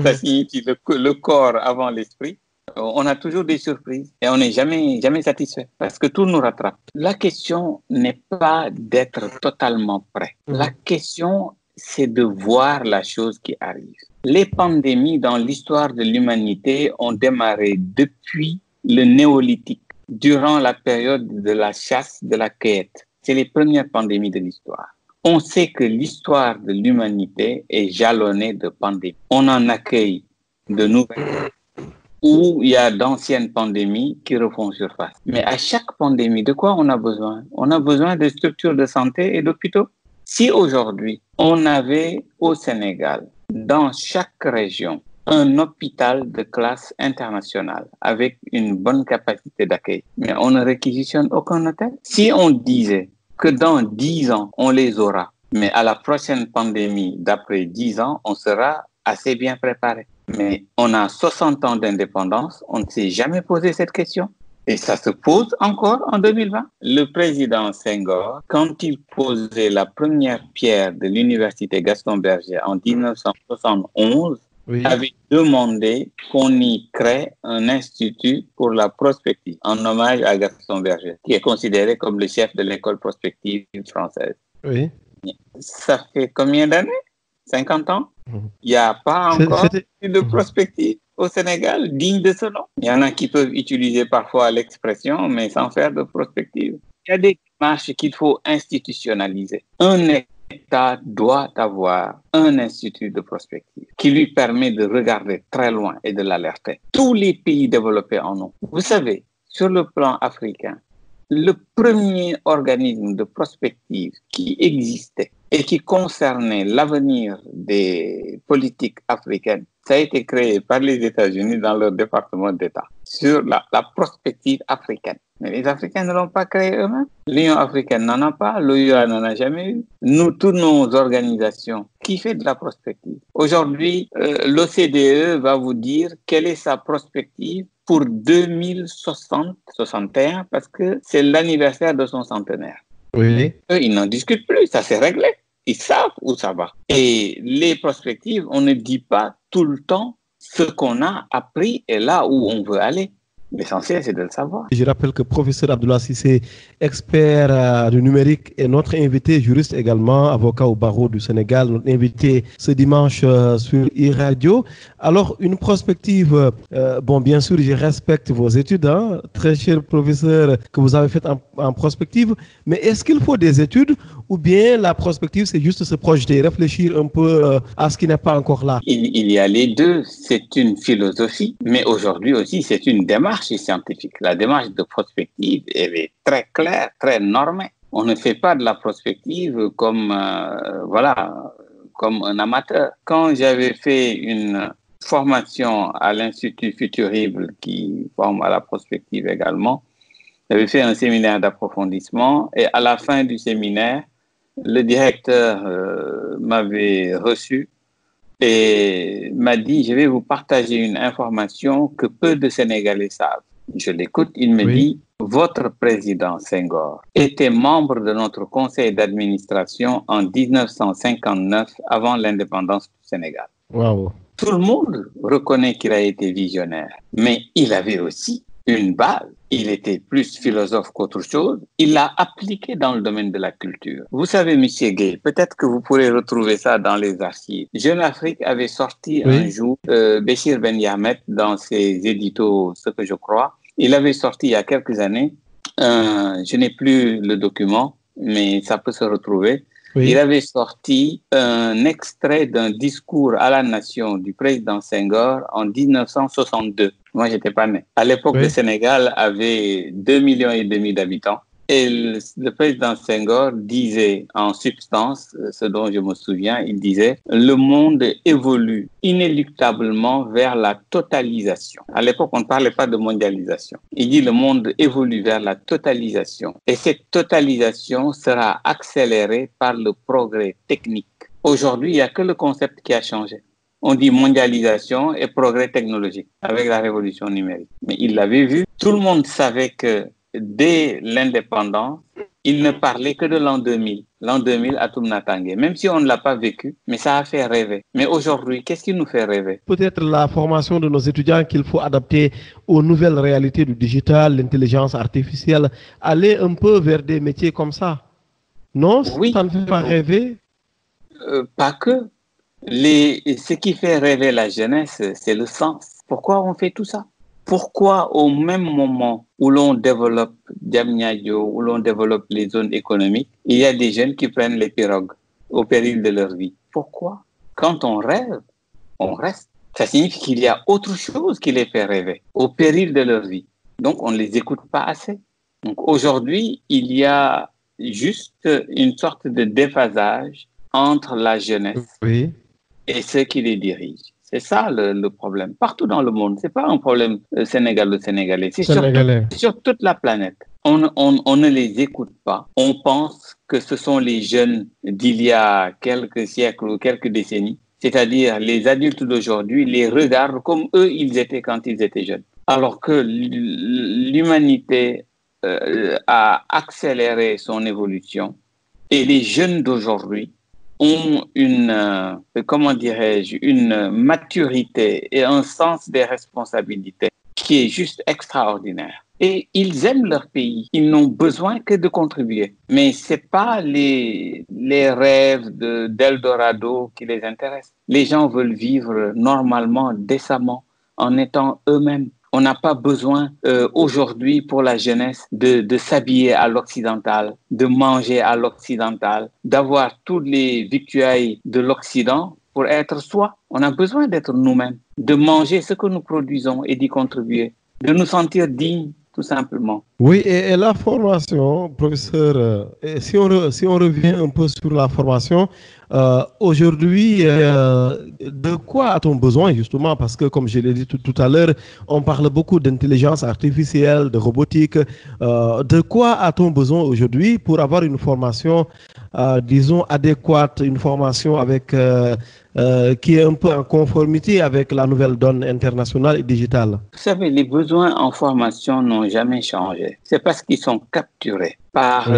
ça signifie le corps avant l'esprit. On a toujours des surprises et on n'est jamais satisfait parce que tout nous rattrape. La question n'est pas d'être totalement prêt. La question, c'est de voir la chose qui arrive. Les pandémies dans l'histoire de l'humanité ont démarré depuis le néolithique, durant la période de la chasse, de la cueillette. C'est les premières pandémies de l'histoire. On sait que l'histoire de l'humanité est jalonnée de pandémies. On en accueille de nouvelles où il y a d'anciennes pandémies qui refont surface. Mais à chaque pandémie, de quoi on a besoin? On a besoin de structures de santé et d'hôpitaux. Si aujourd'hui, on avait au Sénégal, dans chaque région, un hôpital de classe internationale avec une bonne capacité d'accueil, mais on ne réquisitionne aucun hôtel. Si on disait que dans 10 ans, on les aura, mais à la prochaine pandémie, d'après 10 ans, on sera assez bien préparé. Mais on a 60 ans d'indépendance, on ne s'est jamais posé cette question. Et ça se pose encore en 2020. Le président Senghor, quand il posait la première pierre de l'université Gaston Berger en 1971, avait demandé qu'on y crée un institut pour la prospective, en hommage à Gaston Berger, qui est considéré comme le chef de l'école prospective française. Oui. Ça fait combien d'années? 50 ans? Il n'y a pas encore de prospective au Sénégal digne de ce nom. Il y en a qui peuvent utiliser parfois l'expression, mais sans faire de prospective. Il y a des démarches qu'il faut institutionnaliser. Un État doit avoir un institut de prospective qui lui permet de regarder très loin et de l'alerter. Tous les pays développés en ont. Vous savez, sur le plan africain, le premier organisme de prospective qui existait et qui concernait l'avenir des politiques africaines, ça a été créé par les États-Unis dans leur département d'État sur la prospective africaine. Mais les Africains ne l'ont pas créé eux-mêmes. L'Union africaine n'en a pas, l'OUA n'en a jamais eu. Nous, toutes nos organisations, qui fait de la prospective? Aujourd'hui, l'OCDE va vous dire quelle est sa prospective pour 2061, parce que c'est l'anniversaire de son centenaire. Oui. Eux, ils n'en discutent plus, ça s'est réglé. Ils savent où ça va. Et les prospectives, on ne dit pas tout le temps ce qu'on a appris et là où on veut aller. L'essentiel, c'est de le savoir. Je rappelle que professeur Abdoulaye Cissé, expert du numérique, est notre invité, juriste également, avocat au barreau du Sénégal, notre invité ce dimanche sur iRadio. Alors, une prospective, bon, bien sûr, je respecte vos études, hein, très cher professeur, que vous avez fait en prospective, mais est-ce qu'il faut des études ou bien la prospective, c'est juste se projeter, réfléchir un peu à ce qui n'est pas encore là? Il y a les deux. C'est une philosophie, mais aujourd'hui aussi, c'est une démarche scientifique. La démarche de prospective, elle est très claire, très normée. On ne fait pas de la prospective comme, comme un amateur. Quand j'avais fait une formation à l'Institut Futurible, qui forme à la prospective également, j'avais fait un séminaire d'approfondissement et à la fin du séminaire, le directeur m'avait reçu et m'a dit, je vais vous partager une information que peu de Sénégalais savent. Je l'écoute, il me dit, votre président Senghor était membre de notre conseil d'administration en 1959, avant l'indépendance du Sénégal. Wow. Tout le monde reconnaît qu'il a été visionnaire, mais il avait aussi une base. Il était plus philosophe qu'autre chose. Il l'a appliqué dans le domaine de la culture. Vous savez, M. Gay, peut-être que vous pourrez retrouver ça dans les archives. Jeune Afrique avait sorti un jour Béchir Ben Yahmed dans ses éditos, ce que je crois. Il avait sorti il y a quelques années, je n'ai plus le document, mais ça peut se retrouver. Oui. Il avait sorti un extrait d'un discours à la nation du président Senghor en 1962. Moi, j'étais pas né. À l'époque, oui. Le Sénégal avait 2,5 millions d'habitants. Et le président Senghor disait en substance, ce dont je me souviens, il disait « Le monde évolue inéluctablement vers la totalisation ». À l'époque, on ne parlait pas de mondialisation. Il dit « Le monde évolue vers la totalisation ». Et cette totalisation sera accélérée par le progrès technique. Aujourd'hui, il n'y a que le concept qui a changé. On dit mondialisation et progrès technologique avec la révolution numérique. Mais il l'avait vu. Tout le monde savait que dès l'indépendance, il ne parlait que de l'an 2000. L'an 2000 à Toumnatangé. Même si on ne l'a pas vécu, mais ça a fait rêver. Mais aujourd'hui, qu'est-ce qui nous fait rêver? Peut-être la formation de nos étudiants qu'il faut adapter aux nouvelles réalités du digital, l'intelligence artificielle, aller un peu vers des métiers comme ça. Non, oui. Ça ne fait pas rêver? Pas que. Ce qui fait rêver la jeunesse, c'est le sens. Pourquoi on fait tout ça? Pourquoi au même moment où l'on développe Diamniadio, où l'on développe les zones économiques, il y a des jeunes qui prennent les pirogues au péril de leur vie? Pourquoi? Quand on rêve, on reste. Ça signifie qu'il y a autre chose qui les fait rêver, au péril de leur vie. Donc, on ne les écoute pas assez. Donc, aujourd'hui, il y a juste une sorte de déphasage entre la jeunesse et ceux qui les dirigent. C'est ça le problème. Partout dans le monde, c'est pas un problème sénégalo-sénégalais. C'est sur toute la planète. On ne les écoute pas. On pense que ce sont les jeunes d'il y a quelques siècles ou quelques décennies, c'est-à-dire les adultes d'aujourd'hui, les regardent comme eux ils étaient quand ils étaient jeunes. Alors que l'humanité a accéléré son évolution et les jeunes d'aujourd'hui ont une maturité et un sens des responsabilités qui est juste extraordinaire. Et ils aiment leur pays. Ils n'ont besoin que de contribuer. Mais c'est pas les rêves d'Eldorado qui les intéressent. Les gens veulent vivre normalement, décemment, en étant eux-mêmes. On n'a pas besoin aujourd'hui pour la jeunesse de s'habiller à l'occidental, de manger à l'occidental, d'avoir toutes les victuailles de l'Occident pour être soi. On a besoin d'être nous-mêmes, de manger ce que nous produisons et d'y contribuer, de nous sentir dignes, tout simplement. Oui, et la formation, professeur, si on revient un peu sur la formation, aujourd'hui, de quoi a-t-on besoin justement? Parce que comme je l'ai dit tout à l'heure, on parle beaucoup d'intelligence artificielle, de robotique. De quoi a-t-on besoin aujourd'hui pour avoir une formation, disons, adéquate, une formation avec, qui est un peu en conformité avec la nouvelle donne internationale et digitale? Vous savez, les besoins en formation n'ont jamais changé. C'est parce qu'ils sont capturés par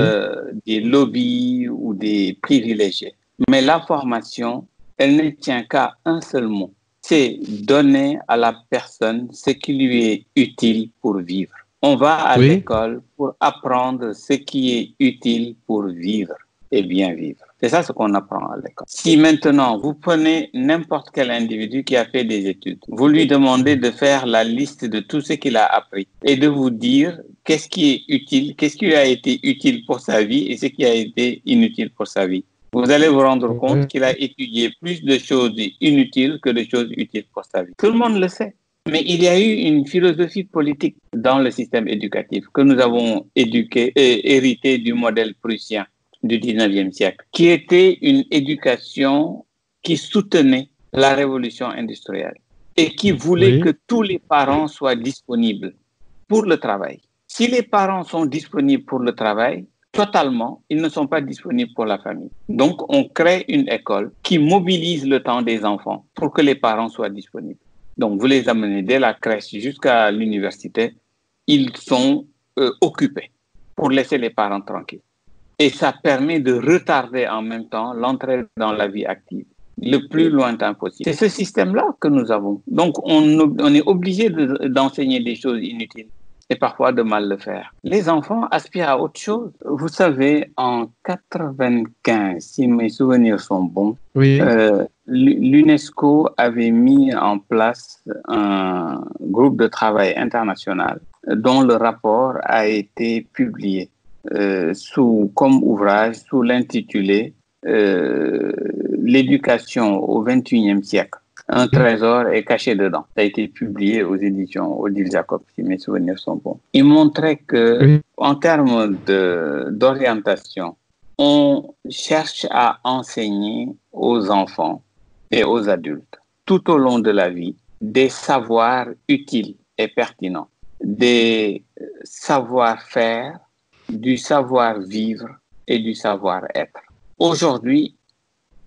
des lobbies ou des privilégiés. Mais la formation, elle ne tient qu'à un seul mot. C'est donner à la personne ce qui lui est utile pour vivre. On va à l'école pour apprendre ce qui est utile pour vivre et bien vivre. C'est ça ce qu'on apprend à l'école. Si maintenant vous prenez n'importe quel individu qui a fait des études, vous lui demandez de faire la liste de tout ce qu'il a appris et de vous dire qu'est-ce qui est utile, qu'est-ce qui a été utile pour sa vie et ce qui a été inutile pour sa vie. Vous allez vous rendre compte qu'il a étudié plus de choses inutiles que de choses utiles pour sa vie. Tout le monde le sait. Mais il y a eu une philosophie politique dans le système éducatif que nous avons hérité du modèle prussien du 19e siècle, qui était une éducation qui soutenait la révolution industrielle et qui voulait que tous les parents soient disponibles pour le travail. Si les parents sont disponibles pour le travail, totalement, ils ne sont pas disponibles pour la famille. Donc, on crée une école qui mobilise le temps des enfants pour que les parents soient disponibles. Donc, vous les amenez dès la crèche jusqu'à l'université, ils sont occupés pour laisser les parents tranquilles. Et ça permet de retarder en même temps l'entrée dans la vie active, le plus lointain possible. C'est ce système-là que nous avons. Donc, on est obligé d'enseigner des choses inutiles et parfois de mal le faire. Les enfants aspirent à autre chose. Vous savez, en 95, si mes souvenirs sont bons, l'UNESCO avait mis en place un groupe de travail international dont le rapport a été publié comme ouvrage sous l'intitulé L'éducation au XXIe siècle. Un trésor est caché dedans. Ça a été publié aux éditions Odile Jacob, si mes souvenirs sont bons. Il montrait que, en termes d'orientation, on cherche à enseigner aux enfants et aux adultes, tout au long de la vie, des savoirs utiles et pertinents, des savoir-faire, du savoir-vivre et du savoir-être. Aujourd'hui,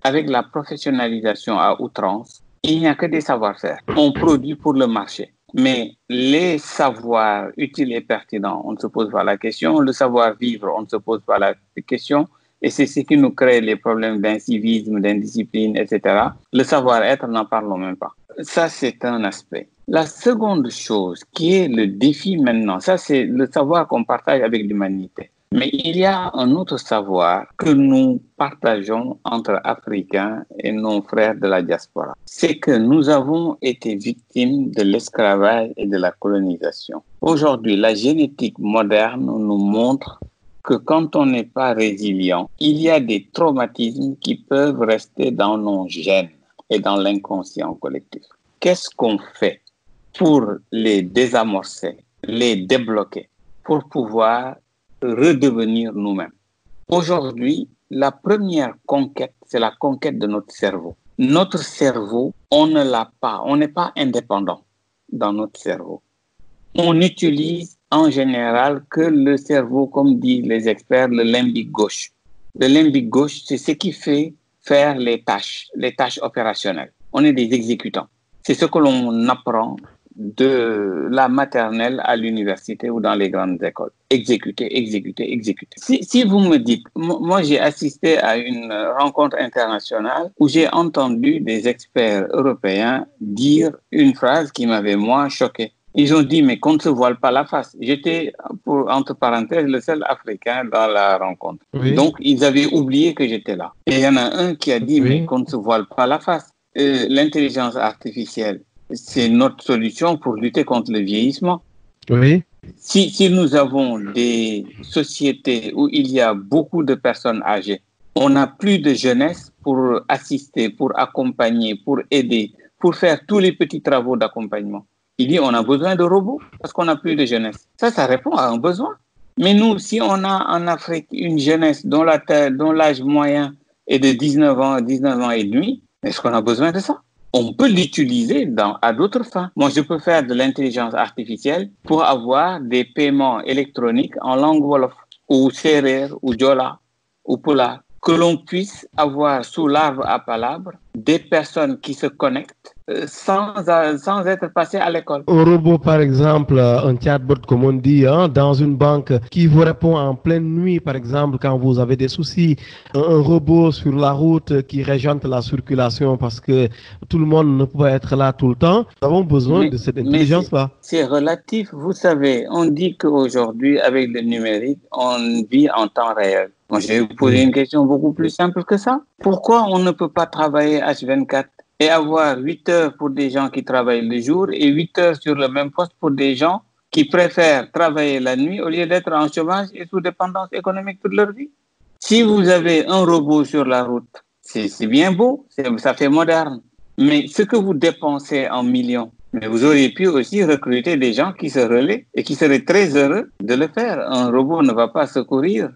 avec la professionnalisation à outrance, il n'y a que des savoir-faire. On produit pour le marché. Mais les savoirs utiles et pertinents, on ne se pose pas la question. Le savoir-vivre, on ne se pose pas la question. Et c'est ce qui nous crée les problèmes d'incivisme, d'indiscipline, etc. Le savoir-être, n'en parlons même pas. Ça, c'est un aspect. La seconde chose qui est le défi maintenant, ça, c'est le savoir qu'on partage avec l'humanité. Mais il y a un autre savoir que nous partageons entre Africains et nos frères de la diaspora. C'est que nous avons été victimes de l'esclavage et de la colonisation. Aujourd'hui, la génétique moderne nous montre que quand on n'est pas résilient, il y a des traumatismes qui peuvent rester dans nos gènes et dans l'inconscient collectif. Qu'est-ce qu'on fait pour les désamorcer, les débloquer, pour pouvoir redevenir nous-mêmes? Aujourd'hui, la première conquête, c'est la conquête de notre cerveau. Notre cerveau, on ne l'a pas, on n'est pas indépendant dans notre cerveau. On utilise en général que le cerveau, comme disent les experts, le limbique gauche. Le limbique gauche, c'est ce qui fait faire les tâches opérationnelles. On est des exécutants. C'est ce que l'on apprend de la maternelle à l'université ou dans les grandes écoles. Exécuter, exécuter, exécuter. Si vous me dites, moi j'ai assisté à une rencontre internationale où j'ai entendu des experts européens dire une phrase qui m'avait moi choqué. Ils ont dit, mais qu'on ne se voile pas la face. J'étais, entre parenthèses, le seul Africain dans la rencontre. Oui. Donc, ils avaient oublié que j'étais là. Et il y en a un qui a dit, mais qu'on ne se voile pas la face. L'intelligence artificielle, c'est notre solution pour lutter contre le vieillissement. Oui. Si nous avons des sociétés où il y a beaucoup de personnes âgées, on n'a plus de jeunesse pour assister, pour accompagner, pour aider, pour faire tous les petits travaux d'accompagnement. Il dit on a besoin de robots parce qu'on n'a plus de jeunesse. Ça répond à un besoin. Mais nous, si on a en Afrique une jeunesse dont l'âge moyen est de 19 ans et demi, est-ce qu'on a besoin de ça? On peut l'utiliser à d'autres fins. Moi, je peux faire de l'intelligence artificielle pour avoir des paiements électroniques en langue wolof, ou serer, ou djola, ou pulaar, que l'on puisse avoir sous l'arbre à palabre des personnes qui se connectent sans être passées à l'école. Un robot, par exemple, un chatbot, comme on dit, dans une banque qui vous répond en pleine nuit, par exemple, quand vous avez des soucis. Un robot sur la route qui régente la circulation parce que tout le monde ne peut pas être là tout le temps. Nous avons besoin de cette intelligence-là. C'est relatif. Vous savez, on dit qu'aujourd'hui, avec le numérique, on vit en temps réel. Moi, je vais vous poser une question beaucoup plus simple que ça. Pourquoi on ne peut pas travailler H24 et avoir 8 heures pour des gens qui travaillent le jour et 8 heures sur le même poste pour des gens qui préfèrent travailler la nuit au lieu d'être en chômage et sous dépendance économique toute leur vie? Si vous avez un robot sur la route, c'est bien beau, ça fait moderne. Mais ce que vous dépensez en millions, mais vous auriez pu aussi recruter des gens qui se relaient et qui seraient très heureux de le faire. Un robot ne va pas secourir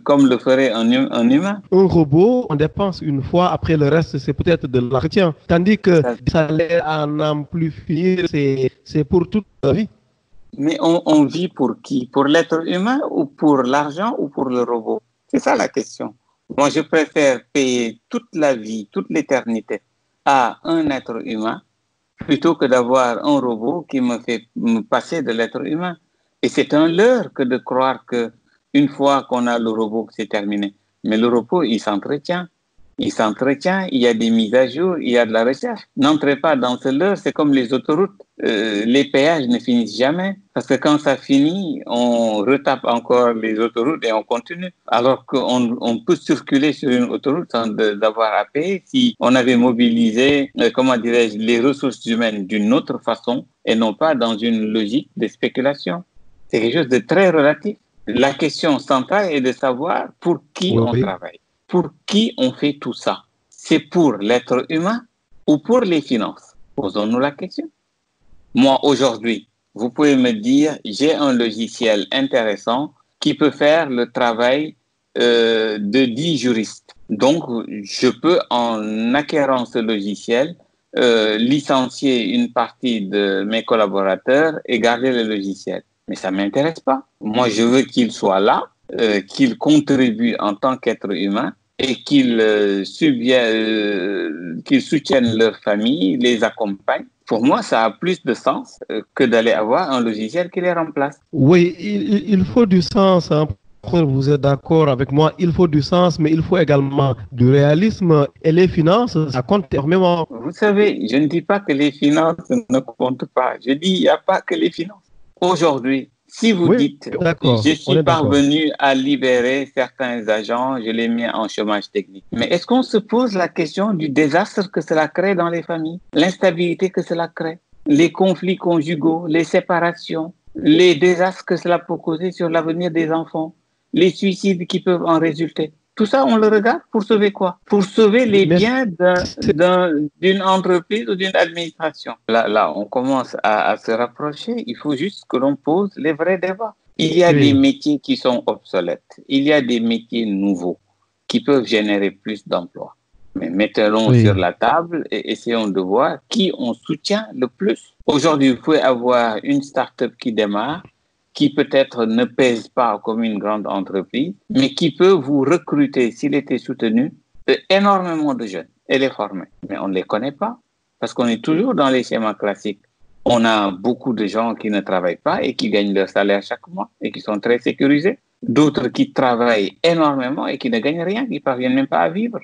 comme le ferait un humain. Un robot, on dépense une fois, après le reste, c'est peut-être de l'entretien. Tandis que ça à n'en plus finir, c'est pour toute la vie. Mais on vit pour qui? Pour l'être humain ou pour l'argent ou pour le robot? C'est ça la question. Moi, je préfère payer toute la vie, toute l'éternité à un être humain plutôt que d'avoir un robot qui me fait me passer de l'être humain. Et c'est un leurre que de croire que une fois qu'on a le robot, c'est terminé. Mais le robot, il s'entretient. Il s'entretient, il y a des mises à jour, il y a de la recherche. N'entrez pas dans ce leurre, c'est comme les autoroutes. Les péages ne finissent jamais. Parce que quand ça finit, on retape encore les autoroutes et on continue. Alors qu'on peut circuler sur une autoroute sans d'avoir à payer si on avait mobilisé, les ressources humaines d'une autre façon et non pas dans une logique de spéculation. C'est quelque chose de très relatif. La question centrale est de savoir pour qui on travaille. Pour qui on fait tout ça? C'est pour l'être humain ou pour les finances? Posons-nous la question. Moi, aujourd'hui, vous pouvez me dire, j'ai un logiciel intéressant qui peut faire le travail de 10 juristes. Donc, je peux, en acquérant ce logiciel, licencier une partie de mes collaborateurs et garder le logiciel. Mais ça ne m'intéresse pas. Moi, je veux qu'ils soient là, qu'ils contribuent en tant qu'être humain et qu'ils soutiennent leur famille, les accompagnent. Pour moi, ça a plus de sens que d'aller avoir un logiciel qui les remplace. Oui, il faut du sens. Hein. Vous êtes d'accord avec moi, il faut du sens, mais il faut également du réalisme. Et les finances, ça compte énormément. Vous savez, je ne dis pas que les finances ne comptent pas. Je dis, il n'y a pas que les finances. Aujourd'hui, si vous dites, je suis parvenu à libérer certains agents, je les mets en chômage technique. Mais est-ce qu'on se pose la question du désastre que cela crée dans les familles, l'instabilité que cela crée, les conflits conjugaux, les séparations, les désastres que cela peut causer sur l'avenir des enfants, les suicides qui peuvent en résulter? Tout ça, on le regarde pour sauver quoi? Pour sauver les biens d'une entreprise ou d'une administration. Là, on commence à se rapprocher. Il faut juste que l'on pose les vrais débats. Il y a des métiers qui sont obsolètes. Il y a des métiers nouveaux qui peuvent générer plus d'emplois. Mais mettons-le sur la table et essayons de voir qui on soutient le plus. Aujourd'hui, vous pouvez avoir une start-up qui démarre, qui peut-être ne pèse pas comme une grande entreprise, mais qui peut vous recruter, s'il était soutenu, énormément de jeunes et les former. Mais on ne les connaît pas, parce qu'on est toujours dans les schémas classiques. On a beaucoup de gens qui ne travaillent pas et qui gagnent leur salaire chaque mois et qui sont très sécurisés. D'autres qui travaillent énormément et qui ne gagnent rien, qui ne parviennent même pas à vivre.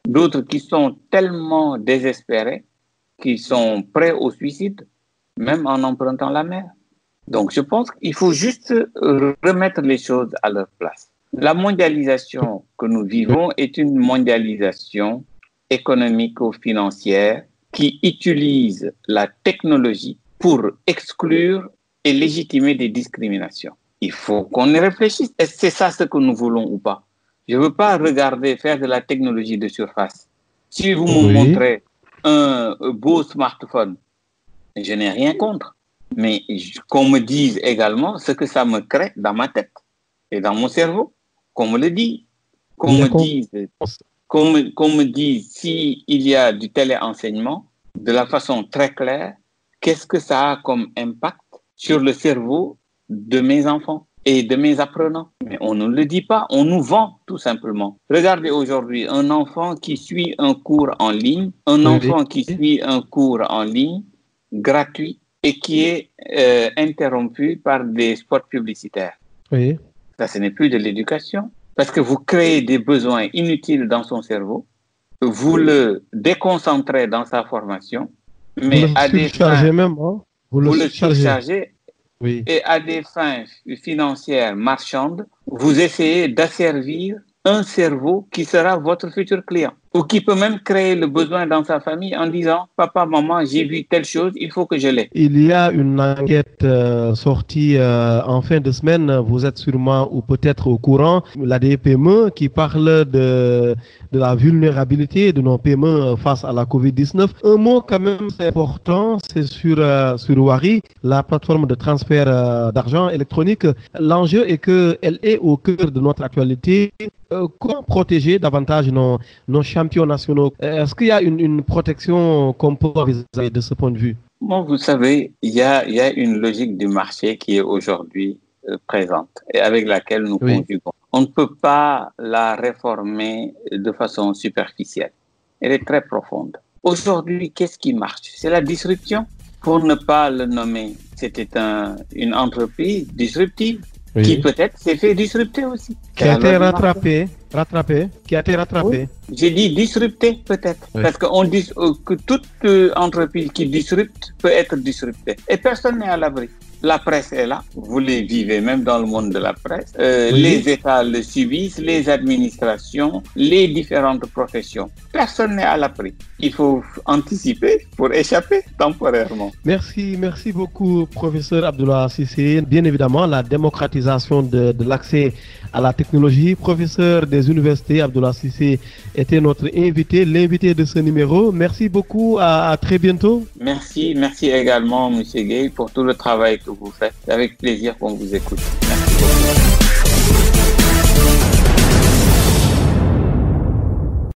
D'autres qui sont tellement désespérés qu'ils sont prêts au suicide, même en empruntant la mer. Donc, je pense qu'il faut juste remettre les choses à leur place. La mondialisation que nous vivons est une mondialisation économico-financière qui utilise la technologie pour exclure et légitimer des discriminations. Il faut qu'on y réfléchisse. Est-ce que c'est ça ce que nous voulons ou pas? Je ne veux pas regarder, faire de la technologie de surface. Si vous me montrez un beau smartphone, je n'ai rien contre. Mais qu'on me dise également ce que ça me crée dans ma tête et dans mon cerveau, qu'on me le dise. Qu'on me dise s'il y a du téléenseignement de la façon très claire, qu'est-ce que ça a comme impact sur le cerveau de mes enfants et de mes apprenants. Mais on ne le dit pas, on nous vend tout simplement. Regardez aujourd'hui un enfant qui suit un cours en ligne, gratuit, et qui est interrompu par des spots publicitaires. Ça, ce n'est plus de l'éducation, parce que vous créez des besoins inutiles dans son cerveau, vous le déconcentrez dans sa formation, mais à des fins, vous le surchargez, et à des fins financières marchandes, vous essayez d'asservir un cerveau qui sera votre futur client, ou qui peut même créer le besoin dans sa famille en disant « Papa, maman, j'ai vu telle chose, il faut que je l'aie ». Il y a une enquête sortie en fin de semaine, vous êtes sûrement ou peut-être au courant, la DPME qui parle de la vulnérabilité de nos PME face à la COVID-19. Un mot quand même important, c'est sur Wari, la plateforme de transfert d'argent électronique. L'enjeu est qu'elle est au cœur de notre actualité. Comment protéger davantage nos champions nationaux? Est-ce qu'il y a une protection qu'on peut envisager de ce point de vue? Bon, vous savez, il y a une logique du marché qui est aujourd'hui présente et avec laquelle nous conjuguons. On ne peut pas la réformer de façon superficielle. Elle est très profonde. Aujourd'hui, qu'est-ce qui marche? C'est la disruption. Pour ne pas le nommer, c'était une entreprise disruptive. qui peut-être s'est fait disrupter aussi. Qui a été rattrapé. J'ai dit disrupté peut-être, parce qu'on dit que toute entreprise qui disrupte peut être disruptée. Et personne n'est à l'abri. La presse est là, vous les vivez même dans le monde de la presse. Les États le subissent, les administrations, les différentes professions. Personne n'est à l'abri. Il faut anticiper pour échapper temporairement. Merci beaucoup, professeur Abdoulaye Cissé. Bien évidemment, la démocratisation de l'accès à la technologie. Professeur des universités, Abdoulaye Cissé était notre invité, l'invité de ce numéro. Merci beaucoup, à très bientôt. Merci également, M. Gueye, pour tout le travail que vous faites. C'est avec plaisir qu'on vous écoute. Merci beaucoup.